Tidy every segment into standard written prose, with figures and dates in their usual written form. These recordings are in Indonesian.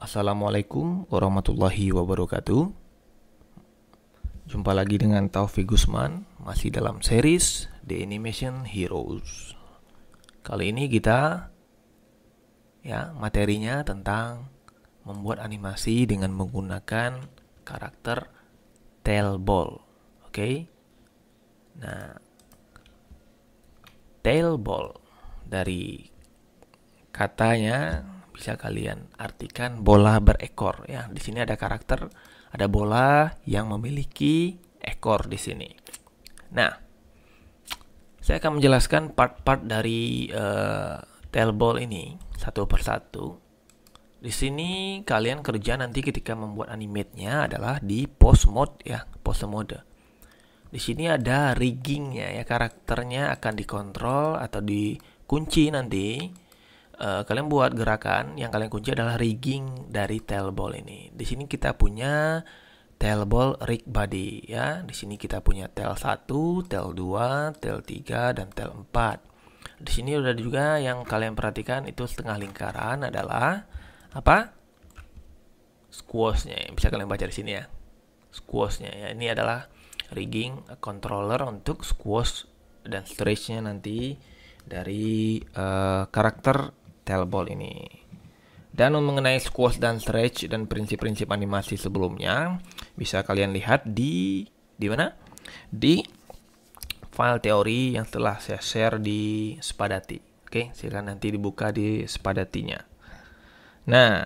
Assalamualaikum warahmatullahi wabarakatuh. Jumpa lagi dengan Taufik Gusman, masih dalam series The Animation Heroes. Kali ini kita materinya tentang membuat animasi dengan menggunakan karakter Tailball. Oke. Nah, Tailball dari katanya bisa kalian artikan bola berekor ya. Di sini ada karakter, ada bola yang memiliki ekor di sini. Nah, saya akan menjelaskan part-part dari Tailball ini satu persatu. Di sini kalian kerja nanti ketika membuat animate-nya adalah di pose mode ya, pose mode. Di sini ada riggingnya ya, karakternya akan dikontrol atau dikunci nanti. Kalian buat gerakan yang kalian kunci adalah rigging dari Tailball ini. Di sini kita punya Tailball rig body ya. Di sini kita punya tail 1, tail 2, tail 3 dan tail 4. Di sini udah juga yang kalian perhatikan itu setengah lingkaran adalah apa? Squashnya. Bisa kalian baca di sini ya. Squashnya ya. Ini adalah rigging controller untuk squash dan stretchnya nanti dari karakter Tailball ini. Dan mengenai squash dan stretch dan prinsip-prinsip animasi sebelumnya bisa kalian lihat di mana? Di file teori yang telah saya share di Spadati. Oke, silakan nanti dibuka di Spadatinya. Nah,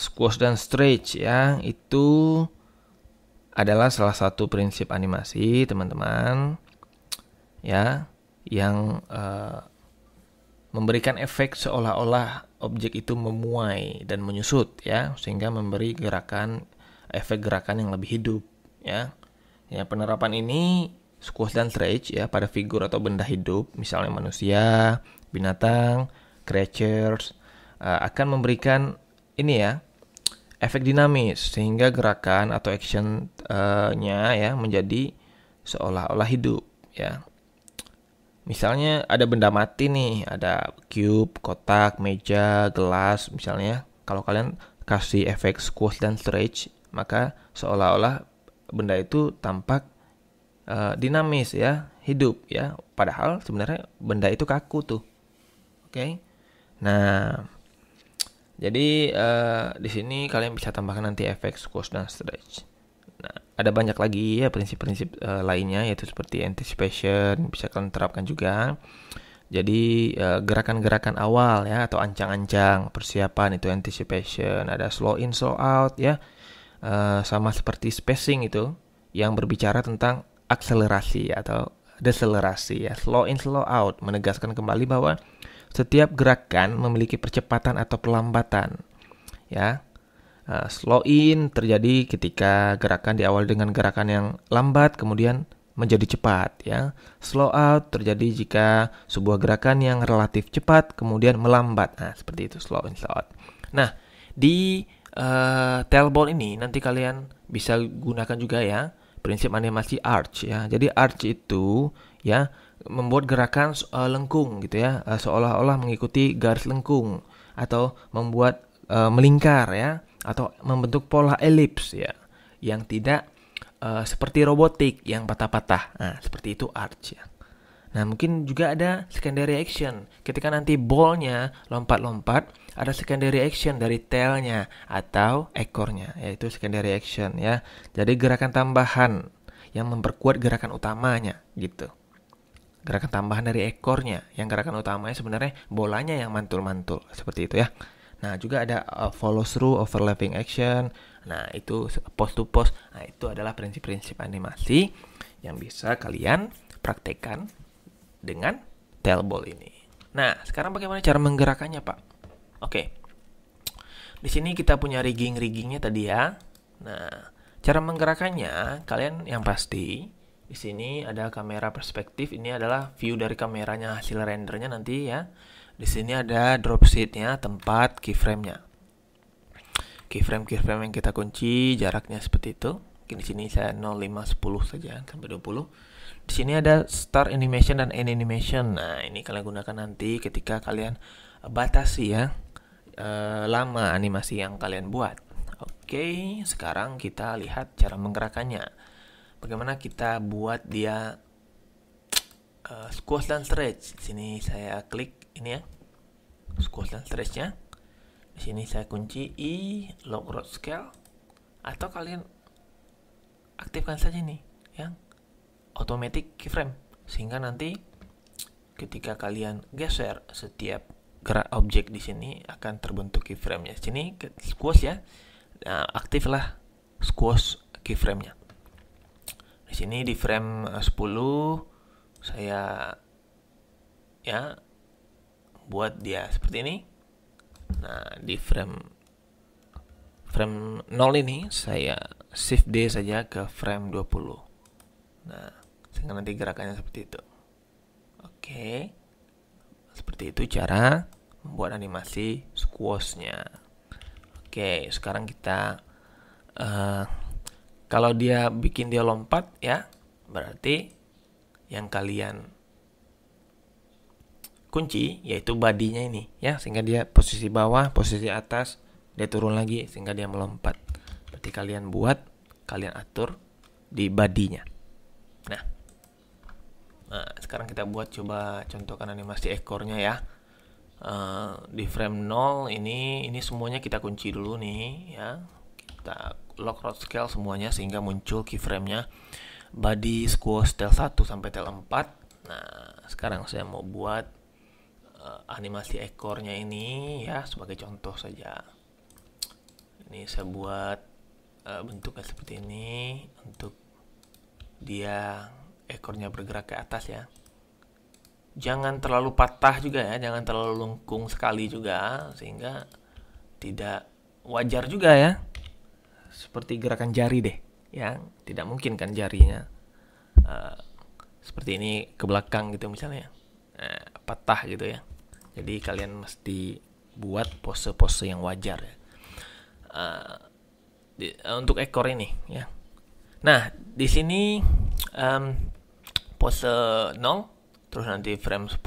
squash dan stretch ya, itu adalah salah satu prinsip animasi, teman-teman. Ya, yang memberikan efek seolah-olah objek itu memuai dan menyusut ya, sehingga memberi efek gerakan yang lebih hidup ya. Ya, penerapan ini squash dan stretch ya pada figur atau benda hidup, misalnya manusia, binatang, creatures akan memberikan ini ya, efek dinamis sehingga gerakan atau action-nya ya menjadi seolah-olah hidup ya. Misalnya ada benda mati nih, ada cube, kotak, meja, gelas misalnya. Kalau kalian kasih efek squash dan stretch, maka seolah-olah benda itu tampak dinamis ya, hidup ya. Padahal sebenarnya benda itu kaku tuh. Oke. Nah, jadi di sini kalian bisa tambahkan nanti efek squash dan stretch. Nah, ada banyak lagi ya prinsip-prinsip lainnya, yaitu seperti anticipation bisa kalian terapkan juga. Jadi gerakan-gerakan awal ya atau ancang-ancang persiapan itu anticipation. Ada slow in slow out ya, sama seperti spacing itu yang berbicara tentang akselerasi atau deselerasi ya. Slow in slow out menegaskan kembali bahwa setiap gerakan memiliki percepatan atau pelambatan ya. Slow in terjadi ketika gerakan diawali dengan gerakan yang lambat kemudian menjadi cepat ya. Slow out terjadi jika sebuah gerakan yang relatif cepat kemudian melambat. Nah, seperti itu slow in slow out. Nah, di Tailball ini nanti kalian bisa gunakan juga ya prinsip animasi arch ya. Jadi arch itu ya membuat gerakan lengkung gitu ya, seolah-olah mengikuti garis lengkung atau membuat melingkar ya, atau membentuk pola elips ya, yang tidak seperti robotik yang patah-patah. Nah, seperti itu arch ya. Nah, mungkin juga ada secondary action. Ketika nanti ballnya lompat-lompat, ada secondary action dari tailnya atau ekornya, yaitu secondary action ya. Jadi gerakan tambahan yang memperkuat gerakan utamanya gitu. Gerakan tambahan dari ekornya, yang gerakan utamanya sebenarnya bolanya yang mantul-mantul, seperti itu ya. Nah, juga ada follow through, overlapping action. Nah, itu post to post. Nah, itu adalah prinsip-prinsip animasi yang bisa kalian praktekkan dengan Tailball ini. Nah, sekarang bagaimana cara menggerakkannya, Pak? Oke. Di sini kita punya riggingnya tadi ya. Nah, cara menggerakkannya kalian yang pasti di sini ada kamera perspektif. Ini adalah view dari kameranya hasil rendernya nanti ya. Di sini ada drop sheet-nya, tempat keyframe-nya. Keyframe yang kita kunci jaraknya seperti itu. Mungkin di sini saya 0, 5, 10 saja sampai 20. Di sini ada start animation dan end animation. Nah, ini kalian gunakan nanti ketika kalian batasi ya lama animasi yang kalian buat. Oke, sekarang kita lihat cara menggerakkannya. Bagaimana kita buat dia squash dan stretch. Di sini saya klik ini ya, squash dan stretchnya. Di sini saya kunci I, lock rod scale, atau kalian aktifkan saja nih yang automatic keyframe, sehingga nanti ketika kalian geser setiap gerak objek di sini akan terbentuk keyframe-nya. Di sini squash ya. Nah, aktiflah squash keyframe-nya. Di sini di frame 10 saya ya buat dia seperti ini. Nah, di frame 0 ini saya shift D saja ke frame 20. Nah, sehingga nanti gerakannya seperti itu. Oke. Seperti itu cara membuat animasi squash-nya. Oke, sekarang kita kalau dia bikin dia lompat ya, berarti yang kalian kunci yaitu bodinya ini ya, sehingga dia posisi bawah, posisi atas, dia turun lagi sehingga dia melompat. Berarti kalian atur di bodinya. Nah, sekarang kita buat, coba contohkan animasi ekornya ya. Di frame 0 ini semuanya kita kunci dulu nih ya. Kita lock rod scale semuanya sehingga muncul keyframe-nya body, squash, tail 1 sampai tail 4. Nah, sekarang saya mau buat animasi ekornya ini ya, sebagai contoh saja. Ini saya buat bentuknya seperti ini untuk dia ekornya bergerak ke atas ya. Jangan terlalu patah juga ya, jangan terlalu lengkung sekali juga, sehingga tidak wajar juga ya. Seperti gerakan jari deh, ya tidak mungkin kan jarinya seperti ini ke belakang gitu misalnya, patah gitu ya. Jadi kalian mesti buat pose-pose yang wajar ya. Untuk ekor ini ya. Nah, di sini pose 0, terus nanti frame 10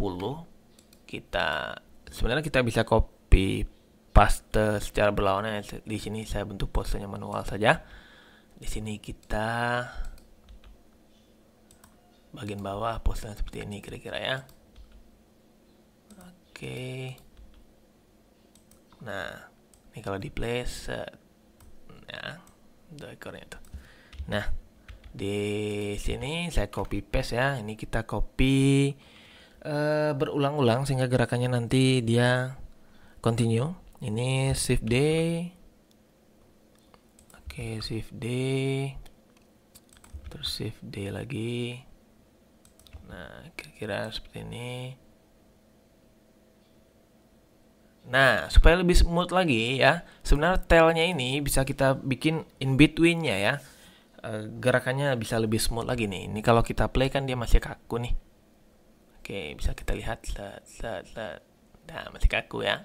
sebenarnya kita bisa copy paste secara berlawanan. Di sini saya bentuk posenya manual saja. Di sini kita bagian bawah posenya seperti ini kira-kira ya. Oke. Nah, ini kalau di play ya, untuk ekornya itu. Nah, di sini saya copy paste ya. Ini kita copy berulang-ulang sehingga gerakannya nanti dia continue. Ini shift D. Oke, shift D. Terus shift D lagi. Nah, kira-kira seperti ini. Nah, supaya lebih smooth lagi ya, sebenarnya tailnya ini bisa kita bikin in between-nya ya. Gerakannya bisa lebih smooth lagi nih. Ini kalau kita play kan dia masih kaku nih. Oke, bisa kita lihat. Nah, masih kaku ya.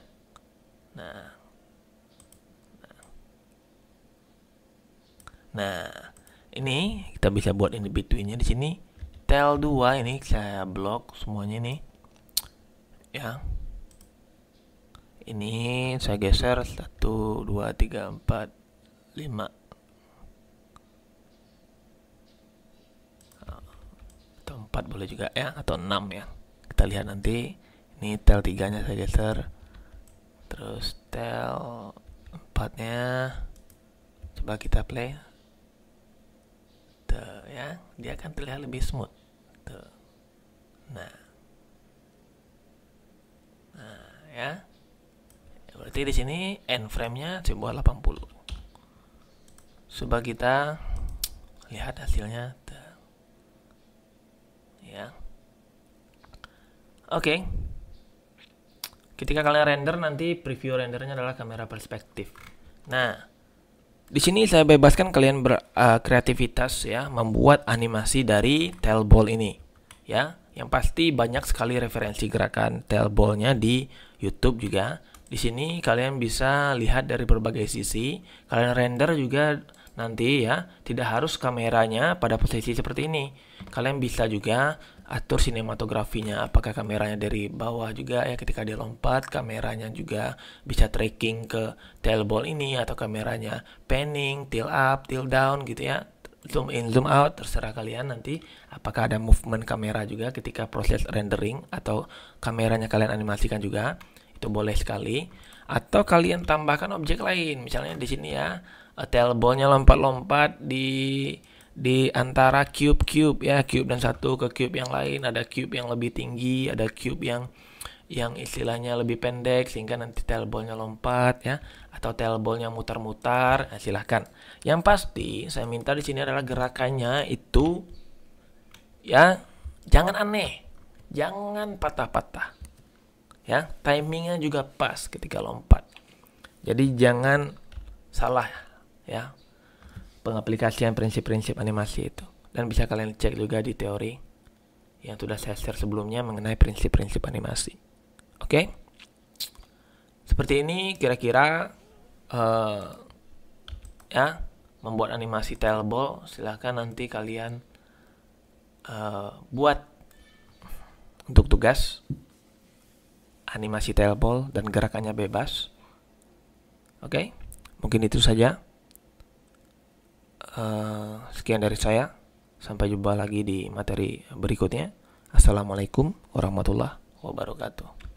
Nah, ini kita bisa buat in between-nya di sini. Tail 2 ini saya blok semuanya nih. Ya. Ini saya geser 1, 2, 3, 4, 5. Atau 4 boleh juga ya, atau 6 ya. Kita lihat nanti. Ini tail 3-nya saya geser. Terus tail 4-nya coba kita play. Tuh ya, dia akan terlihat lebih smooth. Tuh. Nah ya. Berarti di sini end frame-nya coba 80. Coba kita lihat hasilnya. Ya. Oke. Ketika kalian render, nanti preview rendernya adalah kamera perspektif. Nah, di sini saya bebaskan kalian berkreativitas ya, membuat animasi dari tail ball ini. Ya, yang pasti banyak sekali referensi gerakan tail ball-nya di YouTube juga. Di sini kalian bisa lihat dari berbagai sisi. Kalian render juga nanti ya, tidak harus kameranya pada posisi seperti ini. Kalian bisa juga atur sinematografinya, apakah kameranya dari bawah juga ya ketika dia lompat, kameranya juga bisa tracking ke tailball ini, atau kameranya panning, tilt up, tilt down gitu ya, zoom in, zoom out, terserah kalian nanti. Apakah ada movement kamera juga ketika proses rendering, atau kameranya kalian animasikan juga, itu boleh sekali. Atau kalian tambahkan objek lain, misalnya di sini ya, tailballnya lompat-lompat di antara cube ya, cube dan satu ke cube yang lain, ada cube yang lebih tinggi, ada cube yang istilahnya lebih pendek, sehingga nanti tailballnya lompat ya, atau tailballnya mutar-mutar. Nah, silahkan. Yang pasti saya minta di sini adalah gerakannya itu ya jangan aneh, jangan patah-patah ya, timingnya juga pas ketika lompat. Jadi jangan salah ya pengaplikasian prinsip-prinsip animasi itu. Dan bisa kalian cek juga di teori yang sudah saya share sebelumnya mengenai prinsip-prinsip animasi. Oke? Seperti ini kira-kira ya membuat animasi tailball. Silahkan nanti kalian buat untuk tugas animasi tailball dan gerakannya bebas. Oke? Mungkin itu saja. Sekian dari saya. Sampai jumpa lagi di materi berikutnya. Assalamualaikum warahmatullahi wabarakatuh.